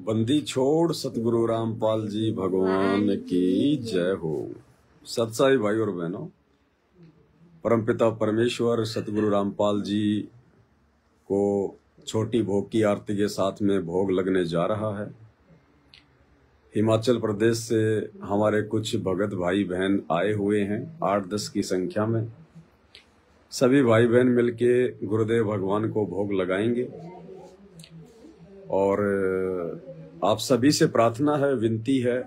बंदी छोड़ सतगुरु रामपाल जी भगवान की जय हो। सत्साई भाई और बहनों, परमपिता परमेश्वर सतगुरु रामपाल जी को छोटी भोग की आरती के साथ में भोग लगने जा रहा है। हिमाचल प्रदेश से हमारे कुछ भगत भाई बहन आए हुए हैं 8-10 की संख्या में। सभी भाई बहन मिलके गुरुदेव भगवान को भोग लगाएंगे और आप सभी से प्रार्थना है, विनती है,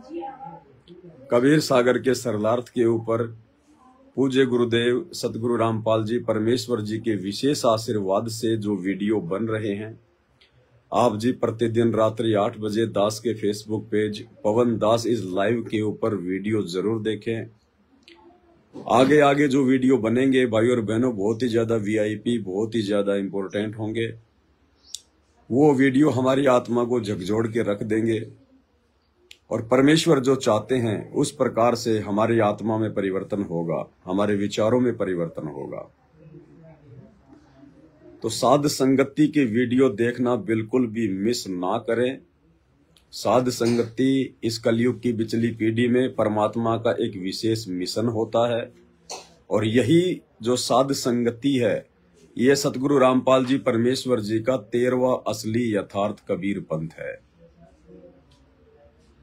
कबीर सागर के सरलार्थ के ऊपर पूज्य गुरुदेव सतगुरु रामपाल जी परमेश्वर जी के विशेष आशीर्वाद से जो वीडियो बन रहे हैं, आप जी प्रतिदिन रात्रि 8 बजे दास के Facebook page Pawan Das is live के ऊपर वीडियो जरूर देखें। आगे आगे जो वीडियो बनेंगे भाई और बहनों, बहुत ही ज्यादा वीआईपी, बहुत ही ज्यादा इंपॉर्टेंट होंगे। वो वीडियो हमारी आत्मा को झकझोर के रख देंगे और परमेश्वर जो चाहते हैं उस प्रकार से हमारी आत्मा में परिवर्तन होगा, हमारे विचारों में परिवर्तन होगा। तो साध संगति की वीडियो देखना बिल्कुल भी मिस ना करें। साध संगति इस कलयुग की बिचली पीढ़ी में परमात्मा का एक विशेष मिशन होता है और यही जो साध संगति है, ये सतगुरु रामपाल जी परमेश्वर जी का 13वां असली यथार्थ कबीर पंथ है।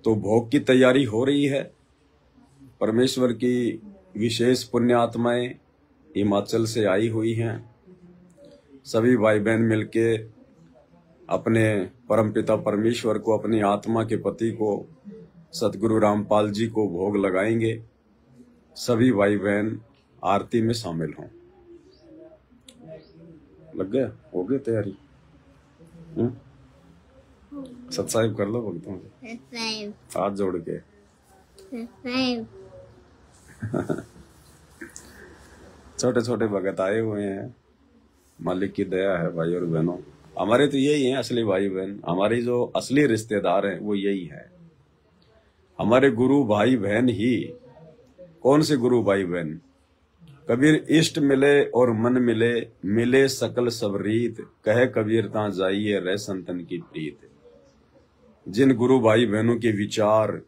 तो भोग की तैयारी हो रही है। परमेश्वर की विशेष पुण्य आत्माएं हिमाचल से आई हुई हैं। सभी भाई बहन मिलके अपने परमपिता परमेश्वर को, अपनी आत्मा के पति को, सतगुरु रामपाल जी को भोग लगाएंगे। सभी भाई बहन आरती में शामिल हों। लग गया? हो गई तैयारी? सब्सक्राइब कर लो भक्तों से, हाथ जोड़ के। छोटे छोटे भगत आए हुए हैं, मालिक की दया है भाई और बहनों। हमारे तो यही हैं असली भाई बहन, हमारी जो असली रिश्तेदार हैं वो यही है। हमारे गुरु भाई बहन ही। कौन से गुरु भाई बहन? कबीर इष्ट मिले और मन मिले, मिले सकल सब रीत, कहे कबीर ता जाइए रह संतन की प्रीत। जिन गुरु भाई बहनों के विचार,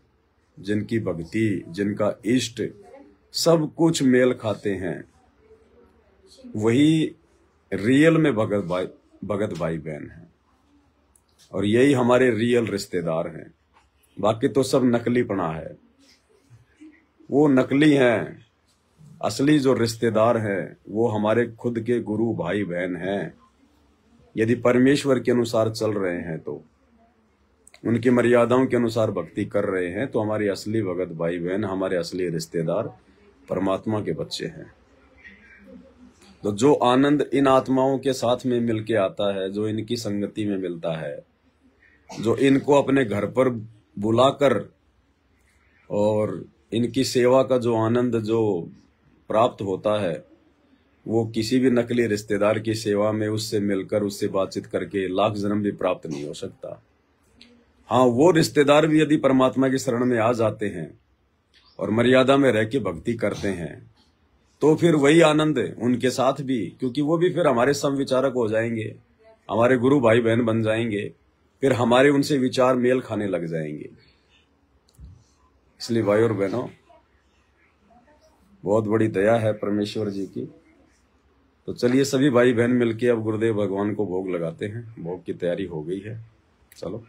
जिनकी भक्ति, जिनका इष्ट सब कुछ मेल खाते हैं, वही रियल में भगत भाई बहन हैं और यही हमारे रियल रिश्तेदार हैं। बाकी तो सब नकलीपना है। वो नकली हैं। असली जो रिश्तेदार हैं वो हमारे खुद के गुरु भाई बहन हैं। यदि परमेश्वर के अनुसार चल रहे हैं, तो उनकी मर्यादाओं के अनुसार भक्ति कर रहे हैं, तो हमारी असली भगत भाई बहन, हमारे असली रिश्तेदार परमात्मा के बच्चे हैं। तो जो आनंद इन आत्माओं के साथ में मिलके आता है, जो इनकी संगति में मिलता है, जो इनको अपने घर पर बुलाकर और इनकी सेवा का जो आनंद जो प्राप्त होता है, वो किसी भी नकली रिश्तेदार की सेवा में उससे मिलकर, उससे बातचीत करके लाख जन्म भी प्राप्त नहीं हो सकता। हाँ, वो रिश्तेदार भी यदि परमात्मा की शरण में आ जाते हैं और मर्यादा में रह के भक्ति करते हैं, तो फिर वही आनंद उनके साथ भी, क्योंकि वो भी फिर हमारे समविचारक हो जाएंगे, हमारे गुरु भाई बहन बन जाएंगे, फिर हमारे उनसे विचार मेल खाने लग जाएंगे। इसलिए भाई और बहनों, बहुत बड़ी दया है परमेश्वर जी की। तो चलिए सभी भाई बहन मिलके अब गुरुदेव भगवान को भोग लगाते हैं। भोग की तैयारी हो गई है। चलो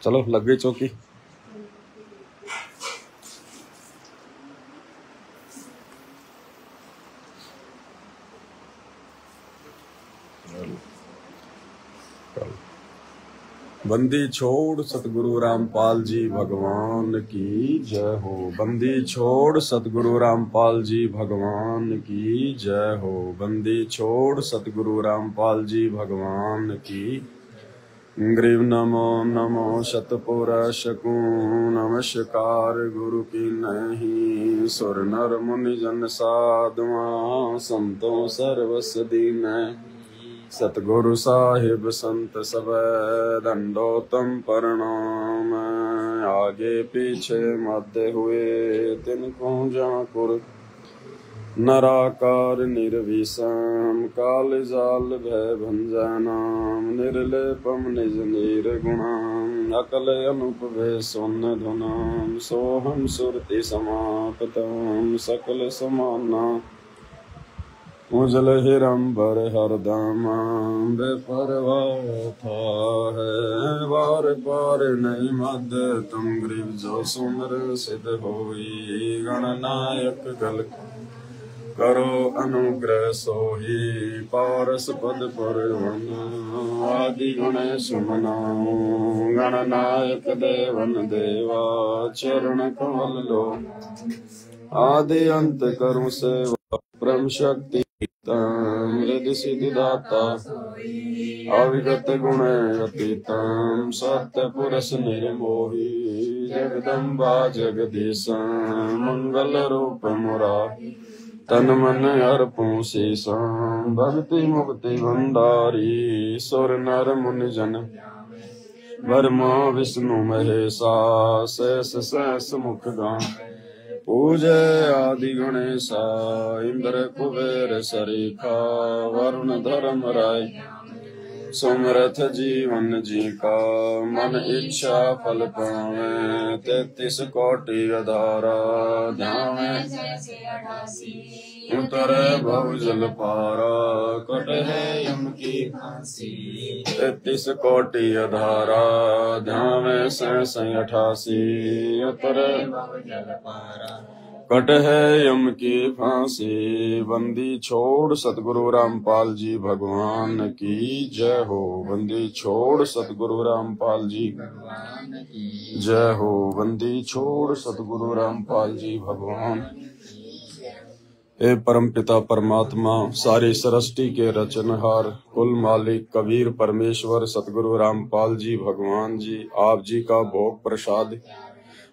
चलो, लग गई चौकी। बंदी छोड़ सतगुरु रामपाल जी भगवान की जय हो। बंदी छोड़ सतगुरु रामपाल जी भगवान की जय हो। बंदी छोड़ सतगुरु रामपाल जी भगवान की। ग्रीव नमो नमो शतपुरुष को नमस्कार गुरु की नहीं। सुर नर मुनि जन साधुआ संतों सर्वस दीन। सतगुरु साहिब संत सब दंडोतम प्रणाम। आगे पीछे मध्य हुए तिनको जाकुर नराकार निर्विषम कालजाल भय भंजनाम निर्लेपम निज निर्गुणाम अकल अनुपभय सोन्न धुनाम सोहम सुरति समापतम सकल समाना उजल हिरंबर हरदमा बेपरवाह था है वार पार नहीं मद तुम ग्रीव जो सुमर सिद्ध होई गणनायक गल करो अनुग्रह सोही पारस पद पर आदि गणेश मनाओ गणनायक देवन देवा चरण कमल लो आदि अंत करूं सेवा ब्रह्म शक्ति हृदय सिद्धिदाता अविगत गुण अतीतम सत्य पुरुष निर्मोही जगदम्बा जगदीश मंगल रूप मुरा तन मन अर्पण शीशा भक्ति मुक्ति भंडारी सुर नर मुनि जन ब्रह्मा विष्णु महेशा शेष सहस मुख गा पूजे आदि गणेशा इंद्र कुबेर सरीखा वरुण धर्म राय सुमरथ जीवन जी का मन इच्छा फल पावे 33 कोटि अधारा ध्यावे उतरे भव जल पारा कट है यम की फांसी 33 कोटि अधारा ध्यावे 88 उतरे भव जल पारा कट है यम की फांसी बंदी छोड़ सतगुरु रामपाल जी भगवान की जय हो बंदी छोड़ सतगुरु रामपाल जी भगवान की जय हो बंदी छोड़ सतगुरु रामपाल जी भगवान हे परम पिता परमात्मा सारी सृष्टि के रचनहार कुल मालिक कबीर परमेश्वर सतगुरु रामपाल जी भगवान जी आप जी का भोग प्रसाद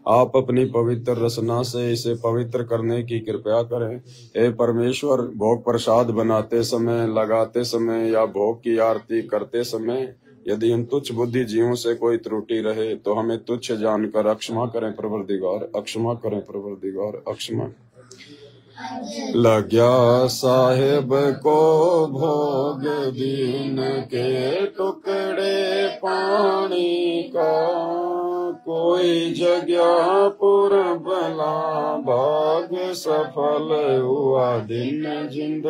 आप अपनी पवित्र रसना से इसे पवित्र करने की कृपा करें। हे परमेश्वर भोग प्रसाद बनाते समय लगाते समय या भोग की आरती करते समय यदि इन तुच्छ बुद्धि जीवों से कोई त्रुटि रहे तो हमें तुच्छ जानकर अक्षमा करें प्रवरदिगार अक्षमा करें प्रवरदिगार अक्षमा। लग्या साहेब को भोग दीन के टुकड़े पानी का कोई जगह पुर भला भाग सफल हुआ दिन जिंद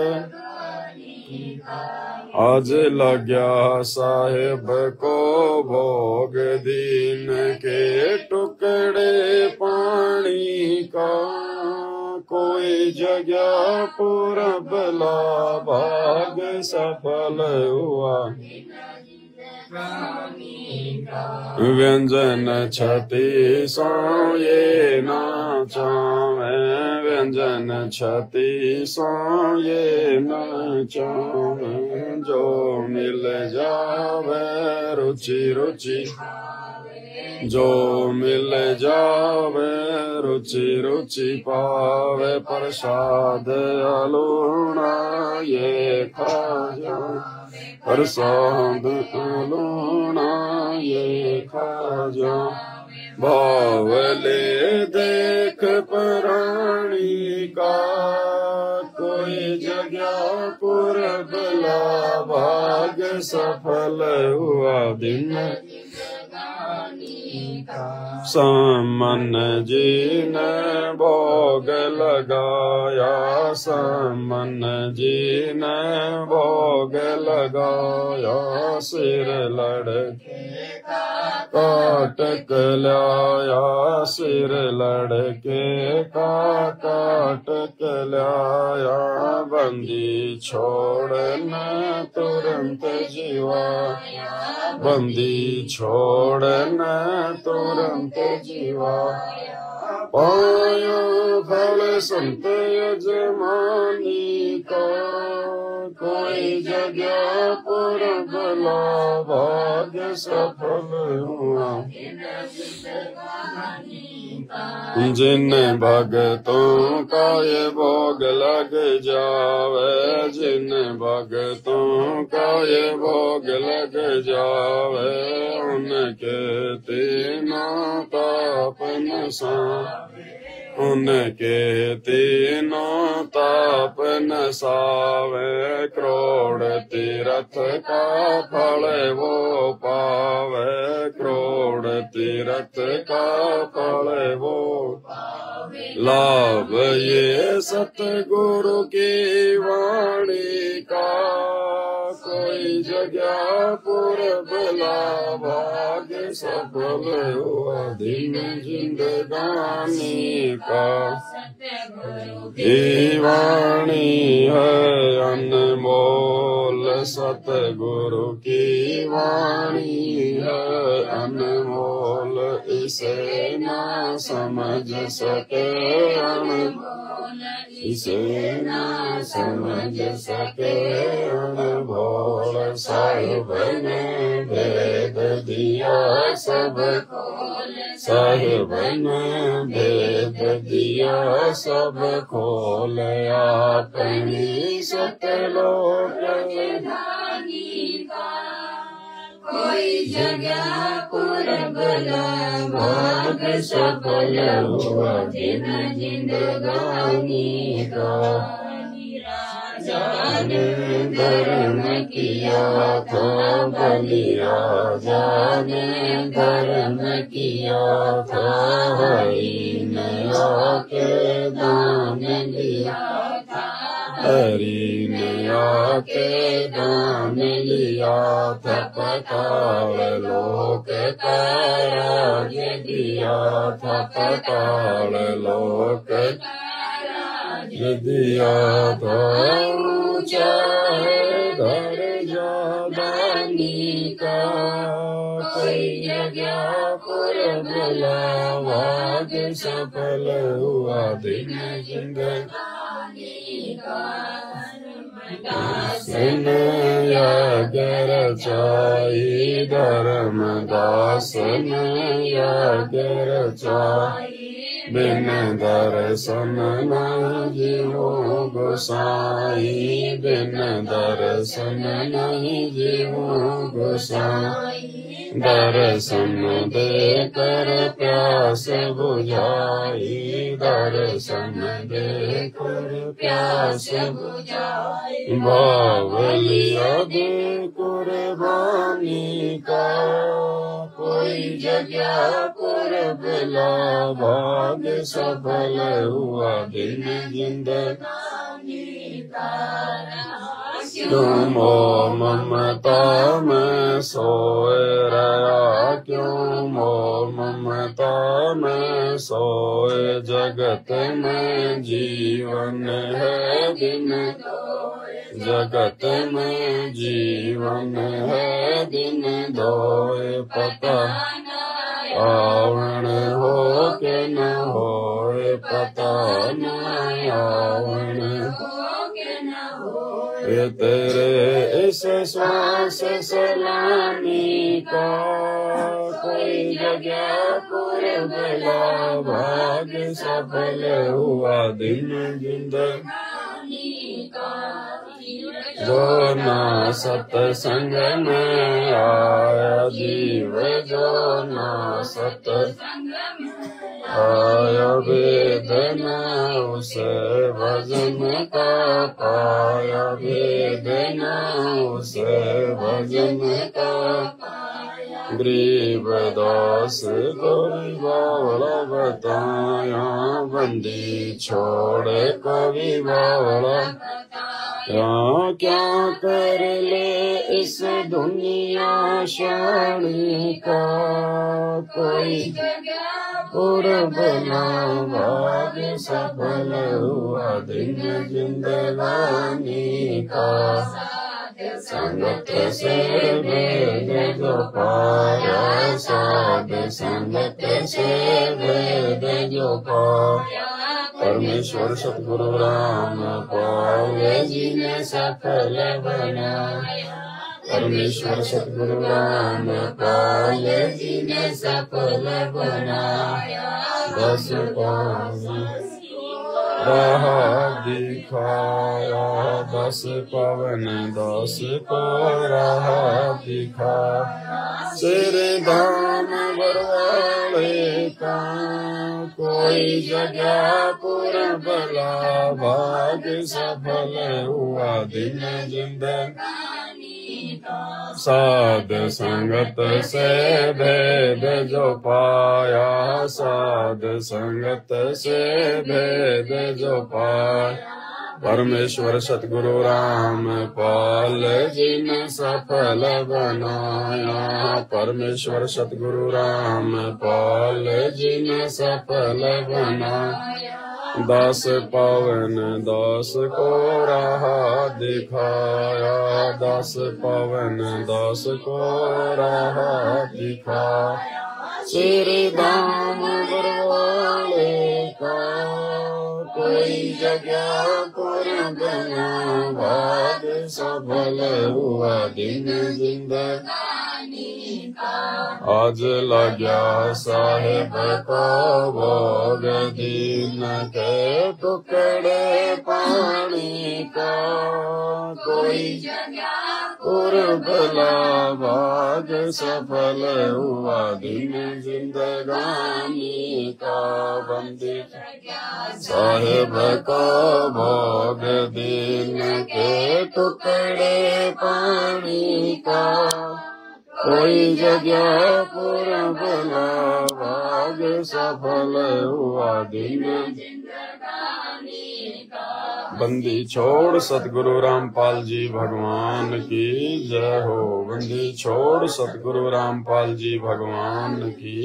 आज लग्या साहेब को भोग दीन के टुकड़े पानी का कोई जगह पुर भला भाग सफल हुआ व्यंजन छति सो ये नाचावे व्यंजन छति सो ये नाचावे जो मिल जावे रुचि रुचि जो मिल जावे रुचि रुचि पावे प्रसाद अलूणा ये खा जावे प्रसाद अलूणा ये खा जावे भावले देख प्राणी का कोई जगह पुर भला भाग सफल हुआ दिन समन जी ने भोग लगाया समन जी ने भोग लगाया सिर लड़के काटक लाया सिर लड़के का काटक लाया बंदी छोड़ना तुरंत जीवा बंदी छोड़ना तुरंत जीवा पाया फल संत यजमानी का कोई जगह पुर भला भाग्य सफल हुआ जिन भगतों का ये भोग लग जावे जिन भगतों का ये भोग लग जावे उनके तीनों ताप नशा उनके तीनों ताप नसावे, करोड़ तीरथ का फल वो पावे, करोड़ तीरथ का फल वो लाभ ये सतगुरु की वाणी का, कोई जगह पुरबला भाग्य सफल हुआ दिन जिंदगानी का। ये वाणी है अनमोल, सतगुरु की वाणी है अनमोल, इसे ना समझ सके अनमोल, इसे ना समझ सके अनमोल। साहिब ने भेद दिया सब खोल, साहिब ने भेद दिया सब खोल, अपनी सतलोक धानी का, कोई जगह पुरबला भाग सफल हुआ दिन जिंदगानी का। राजा ने धर्म किया था बलि, राजा ने धर्म किया था, हरि ने आके दान लिया था, हरि ने आके दान लिया था, पाताल लोक का राज्य दिया था, पाताल लोक का राज्य दिया था। ऊंचा है दर्जा दानी का, कोई जगह पुरबला भाग्य सफल हुआ दिन जिंदगानी का। दास ने यज्ञ रचाई, धर्मदास ने यज्ञ रचाई, बिन दर्शन नहीं जीवो गोसाई, बिन दर्शन नहीं जीवो गोसाई। दर्शन देकर प्यास बुझाई, दर्शन देकर प्यास बुझाई, भाव लिया दे कुर्बानी का, कोई जगह पुरबला भाग्य सफल हुआ दिन जिंदगानी का। क्यों मोह ममता में सोए रहा, क्यों मोह ममता में सोए, जगत में जीवन है दिन, जगत में जीवन है दिन दोए, पता आवण हो के न होए, पता न आवण हो के न होए, तेरे इस श्वास सलामी का, कोई जगह पुरबला भाग्य सफल हुआ दिन जिंदगानी का। जो ना सत्संग में आया जीव, जो ना सत्संग में आया वेदना, उसे भजन का पाया, वेदना उसे भजन का पाया। गरीब दास गोरी बावला बताया, बंदी छोड़े कवि बावला, क्या क्या कर ले इस दुनिया शानी का, कोई पुरबला भाग्य सफल हुआ दिन जिंदगानी का। संगत से वेद जो पाया, साध संगत से वेद जो पाया, परमेश्वर सतगुरु राम पावे जी ने सफल बनाया, परमेश्वर सतगुरु राम पावे जी ने सफल बनाया। 10 पावन राह दिखाया, 10 पावन 10 को राह दिखाया, श्री धाम बरवाले का कोई जगह पूर्ण भला भाग्य सफल हुआ दिन जिंदगानी का। साध संगत से भेद जो पाया, साध संगत से भेद जो पाया, परमेश्वर सतगुरु राम पाल जिन सफल बनाया, परमेश्वर सतगुरु राम पाल जिन सफल बनाया। दास पावन दास को राह दिखाया, दास पावन दास को राह दिखाया। श्री धाम बरवाले का कोई जगह पूर्ण बना भाग्य सफल हुआ दिन जिंदगानी का। आज लग्या साहेब को भोग दीन के टुकड़े पानी का, कोई जगह पूर्ण भला भाग्य सफल हुआ दिन जिंदगानी का। बंदी साहेब को भोग दीन के टुकड़े पानी का, कोई जगह पूर्ण भला भाग्य सफल हुआ दिन जिंदगानी का। बंदी छोड़ सतगुरु रामपाल जी भगवान की जय हो। बंदी छोड़ सतगुरु रामपाल जी भगवान की,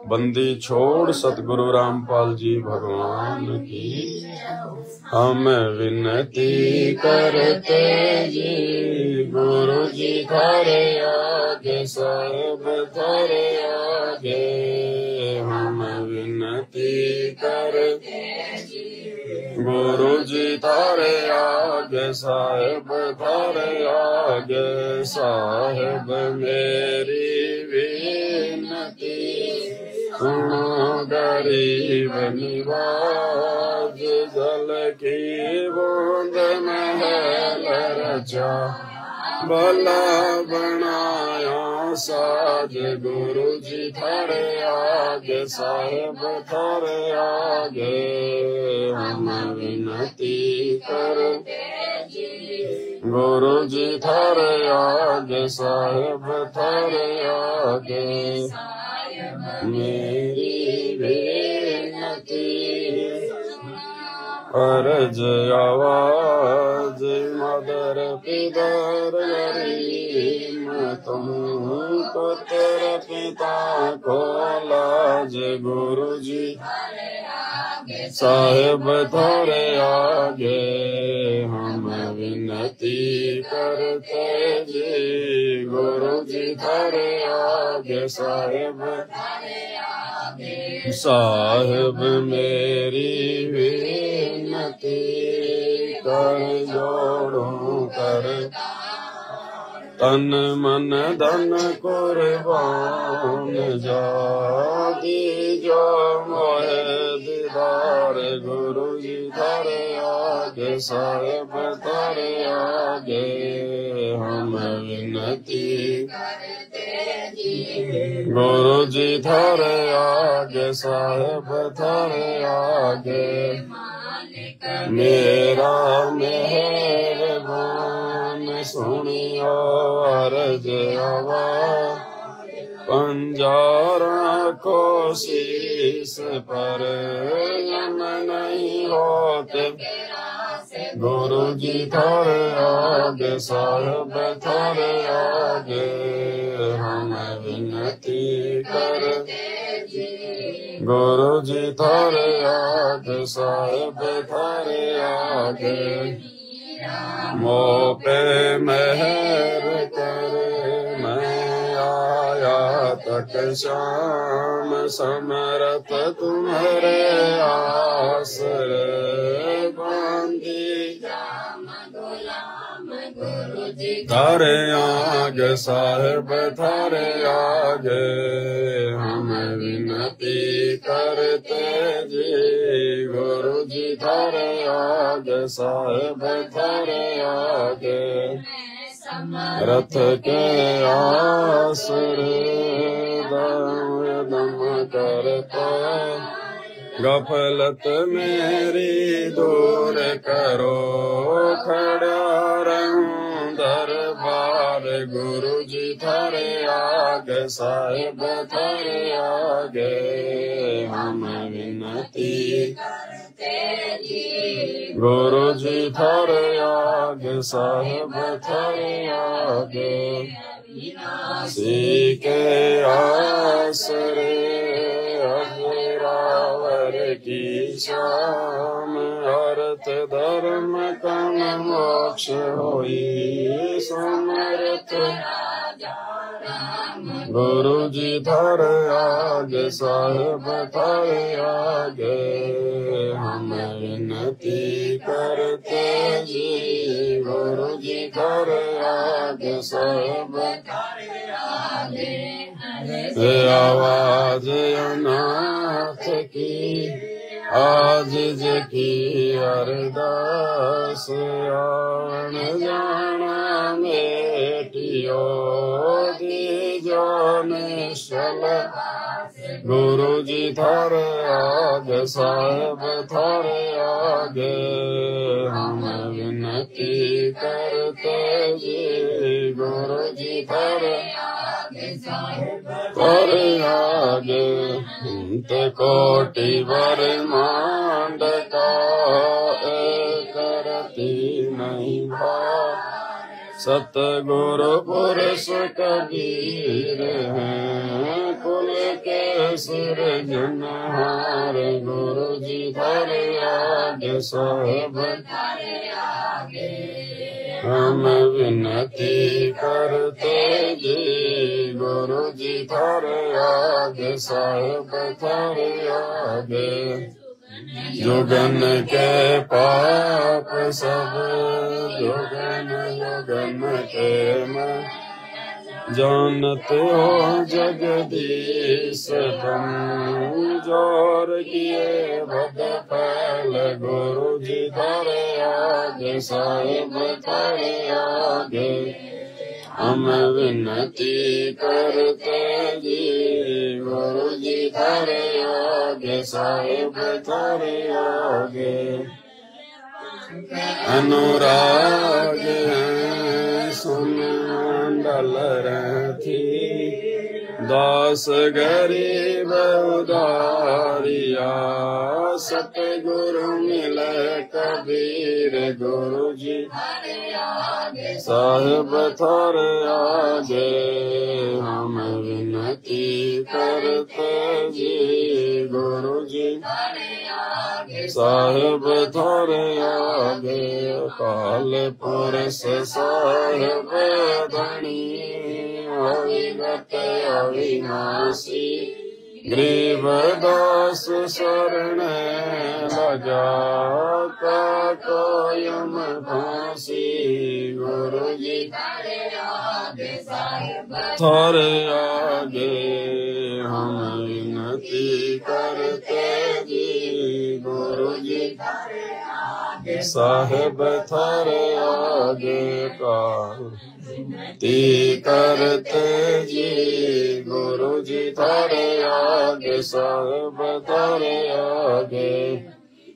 बंदी छोड़ सतगुरु रामपाल जी भगवान की। हम विनती करते जी गुरु जी थारे आगे, साहेब थारे आगे। हम विनती करते गुरु जी थारे आगे, साहेब थारे आगे। साहेब मेरी विनती सुनो गरीब निवाज, जल की बूंद महल रचा भला बनाया साज। गुरु जी थारे आगे, साहेब थारे आगे। हम विनती करते गुरु जी थारे आगे, साहेब थारे आगे। मेरी विनती अर्ज आवाज मदर पिदर गरीब, तुम पुत्र पिता को लाज। गुरु जी साहेब थारे आगे, हम विनती करते जी गुरु जी थारे आगे, साहेब साहेब मेरी विनती कर जोड़ो कर, तन मन धन कुर्बान जा दीजो मोहे दीदार। गुरु जी थारे आगे, साहेब थारे आगे। हम विनती गुरु जी थारे आगे, साहेब थारे आगे। मेरा मेहरबान सुनियो अर्ज आवाज, पंजारा को शीस पर यम नहीं होते। गुरु जी थारे आगे, साहेब थारे आगे। हम विनती करते गुरु जी थारे आगे, साहेब थारे आगे। मो पे मेहर कर मैं आया तक शाम, समरथ तुम्हारे आसरे बांधी। थारे आगे, साहेब थारे आगे। हम विनती करते जी गुरु जी थारे आगे, साहेब थारे आगे। रथ के आसरे दम करता गफलत मेरी दूर करो खड़ा रहूं दरबार गुरु जी थारे आगे साहिब थारे आगे हम विनती गुरु जी थारे आगे साहिब थारे आगे सीके आसरे अजरावर की शाम अर्थ धर्म कम मोक्ष होई समर्थ गुरु जी थारे आगे साहिब थारे आगे हम विनती करते जी गुरु जी थारे आगे साहिब आवाज अनाथ की आज की अरदास आन जाना बेटियो दीजो निश्चल गुरु जी थारे आगे साहिब थारे आगे हम विनती करते जी गुरु जी थारे थारे आगे ते कोटि ब्रह्मांड का एक करती नहीं भाव सतगुरु पुरुष कबीर हैं कुल के सिरजनहार गुरु जी थारे आगे साहिब हम विनती करते जी गुरु जी थारे आगे साहिब थारे आगे जुगन के पाप सब जुगन जुगन के मैं जानत हो जगदीश तुम जोर किए बद फैल गुरु जी थारे आगे साहिब थारे आगे हम विनती करते जी गुरु जी थारे आगे साहिब थारे आगे अनुराग सुन मंडल रथी दास गरीब उदारिया सतगुरु मिले कबीर गुरु जी साहिब थारे आगे हम विनती करते जी गुरु जी साहिब थारे आगे काल पुरुष साहिब धनी अविगत अविनाशी गरीबदास शरण लजा का कोयम फांसी गुरु जी थारे आगे हम विनती करते जी गुरु जी साहिब थारे आगे काल ती करते जी गुरु जी थारे आगे साहिब थारे आगे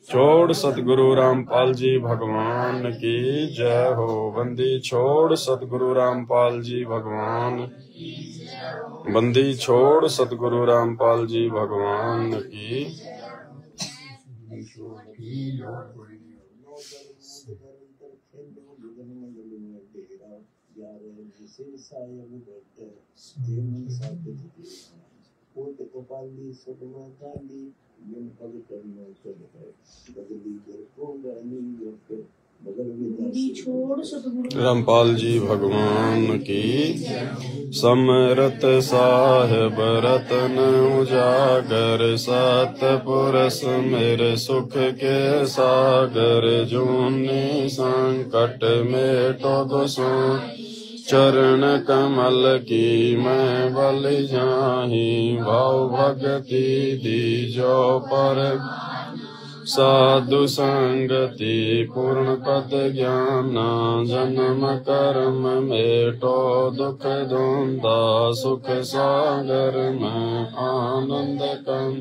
छोड़ सतगुरु रामपाल जी भगवान की जय हो बंदी छोड़ सतगुरु रामपाल जी भगवान बंदी छोड़ सतगुरु रामपाल जी भगवान की रामपाल जी भगवान की समरत साहिब रतन उजागर सतपुरुष मेरे सुख के सागर जूनी संकट में तो दोसों चरण कमल की मैं बलि जाही भाव भगति दीजो पर साधु संगति पूर्ण पद ज्ञान, जन्म कर्म मेटो दुख धुंधा, सुख सागर में आनंद कम,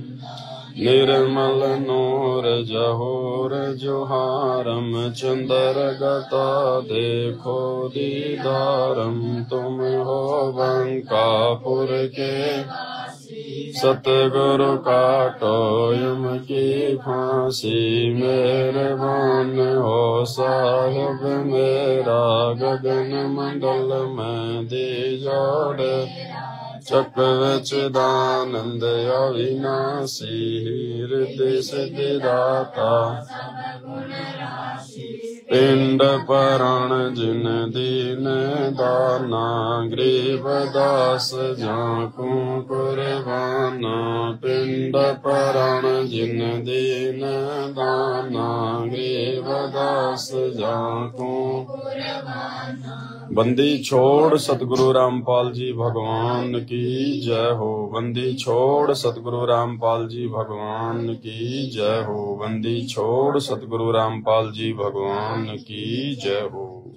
निर्मल नूर जहोर जुहारम, चंदर गता देखो दीदारम, तुम हो बंकापुर के सतगुरु काटो यम की फांसी, मेहरबान हो साहिब मेरा, गगन मंडल में दी जोड़े, चक्रवचदानंद अविनाशी, हृदय सिद्धिदाता पिंड पराण जिन दीन दाना, गरीबदास जाकू कुर्बाना, पिंड पराण जिन दीन दाना, गरीबदास जाकू। बंदी छोड़ सतगुरु रामपाल जी भगवान की जय हो, बंदी छोड़ सतगुरु रामपाल जी भगवान की जय हो, बंदी छोड़ सतगुरु रामपाल जी भगवान की जय हो।